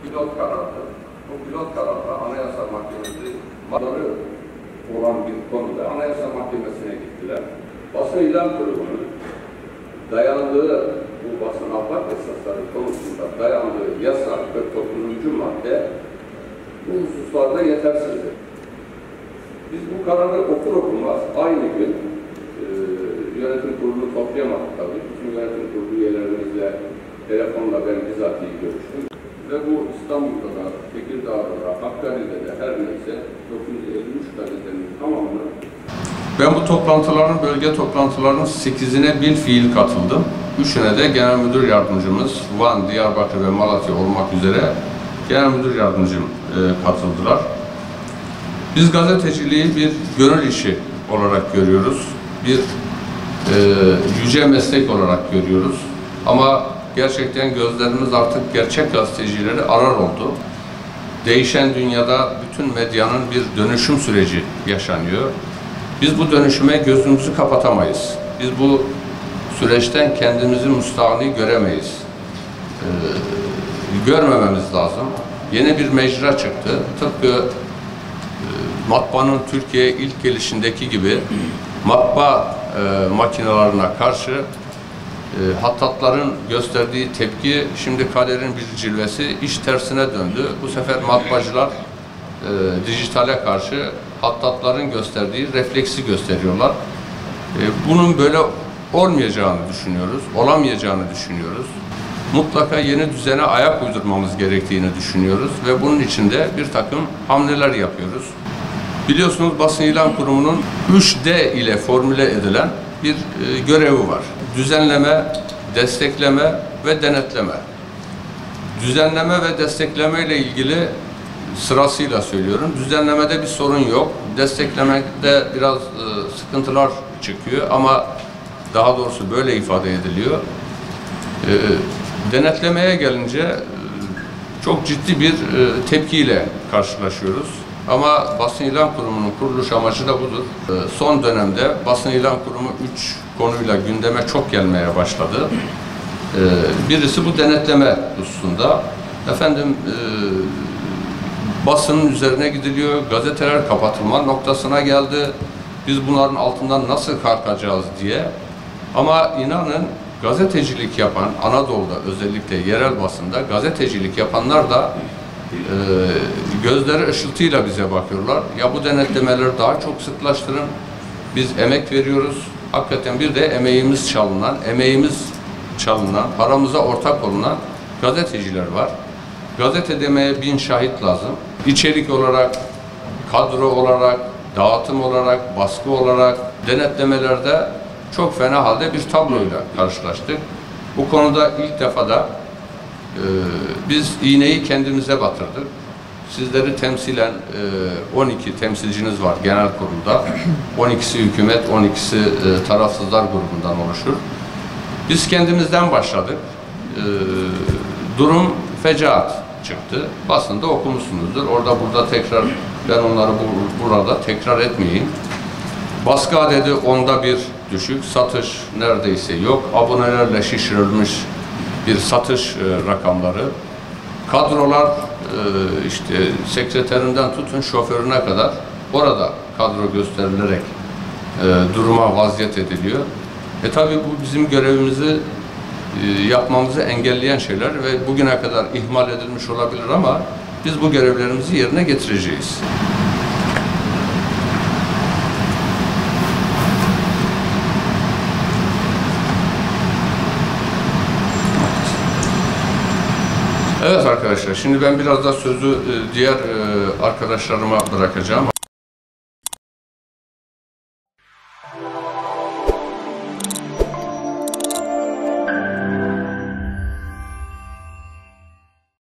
pilot karardı. Bu pilot kararda Anayasa Mahkemesi madarı olan bir konuda Anayasa Mahkemesi'ne gittiler. Basın ilan kurumunun dayandığı bu basın ahlak esasları konusunda dayandığı yasa 49. madde bu hususlarda yetersizdir. Biz bu kararı okur okumaz aynı gün yönetim kurulunu toplayamadık tabii. Bütün yönetim kurulu üyelerimizle telefonla ben bizatihi görüştüm. Ve bu İstanbul'da da, Tekirdağ'da da, Hakkari'de de her neyse 953 gazetenin tamamını. Ben bu toplantıların, bölge toplantılarının 8'ine bilfiil katıldım. 3'üne de Genel Müdür Yardımcımız Van, Diyarbakır ve Malatya olmak üzere Genel Müdür Yardımcım katıldılar. Biz gazeteciliği bir gönül işi olarak görüyoruz. Bir yüce meslek olarak görüyoruz. Ama gerçekten gözlerimiz artık gerçek gazetecileri arar oldu. Değişen dünyada bütün medyanın bir dönüşüm süreci yaşanıyor. Biz bu dönüşüme gözümüzü kapatamayız. Biz bu süreçten kendimizi müstahni göremeyiz. Görmememiz lazım. Yeni bir mecra çıktı. Tıpkı matbaanın Türkiye'ye ilk gelişindeki gibi matbaa makinelerine karşı hattatların gösterdiği tepki şimdi kaderin bir cilvesi iş tersine döndü. Bu sefer matbaacılar dijitale karşı hattatların gösterdiği refleksi gösteriyorlar. Bunun böyle olmayacağını düşünüyoruz, olamayacağını düşünüyoruz. Mutlaka yeni düzene ayak uydurmamız gerektiğini düşünüyoruz ve bunun için de bir takım hamleler yapıyoruz. Biliyorsunuz Basın İlan Kurumu'nun 3D ile formüle edilen bir görevi var. Düzenleme, destekleme ve denetleme. Düzenleme ve destekleme ile ilgili sırasıyla söylüyorum. Düzenlemede bir sorun yok. Desteklemede biraz sıkıntılar çıkıyor ama daha doğrusu böyle ifade ediliyor. Denetlemeye gelince çok ciddi bir tepkiyle karşılaşıyoruz. Ama Basın İlan Kurumu'nun kuruluş amacı da budur. Son dönemde Basın İlan Kurumu 3 konuyla gündeme çok gelmeye başladı. Birisi bu denetleme hususunda. Basının üzerine gidiliyor, gazeteler kapatılma noktasına geldi. Biz bunların altından nasıl kalkacağız diye. Ama inanın gazetecilik yapan, Anadolu'da özellikle yerel basında gazetecilik yapanlar da gözleri ışıltıyla bize bakıyorlar. Ya bu denetlemeleri daha çok sıklaştırın. Biz emek veriyoruz. Hakikaten bir de emeğimiz çalınan, paramıza ortak olunan gazeteciler var. Gazete demeye 1000 şahit lazım. İçerik olarak, kadro olarak, dağıtım olarak, baskı olarak denetlemelerde çok fena halde bir tabloyla karşılaştık. Bu konuda ilk defa da biz iğneyi kendimize batırdık. Sizleri temsilen 12 temsilciniz var genel kurulda. 12'si hükümet, 12'si tarafsızlar grubundan oluşur. Biz kendimizden başladık. Durum fecaat çıktı. Basında okumuşsunuzdur. Orada burada tekrar ben onları burada tekrar etmeyeyim. Baskı adedi 1/10 düşük. Satış neredeyse yok. Abonelerle şişirilmiş bir satış rakamları. Kadrolar işte sekreterinden tutun şoförüne kadar orada kadro gösterilerek duruma vaziyet ediliyor. Tabii bu bizim görevimizi yapmamızı engelleyen şeyler ve bugüne kadar ihmal edilmiş olabilir ama biz bu görevlerimizi yerine getireceğiz. Evet arkadaşlar, şimdi ben biraz da sözü diğer arkadaşlarıma bırakacağım.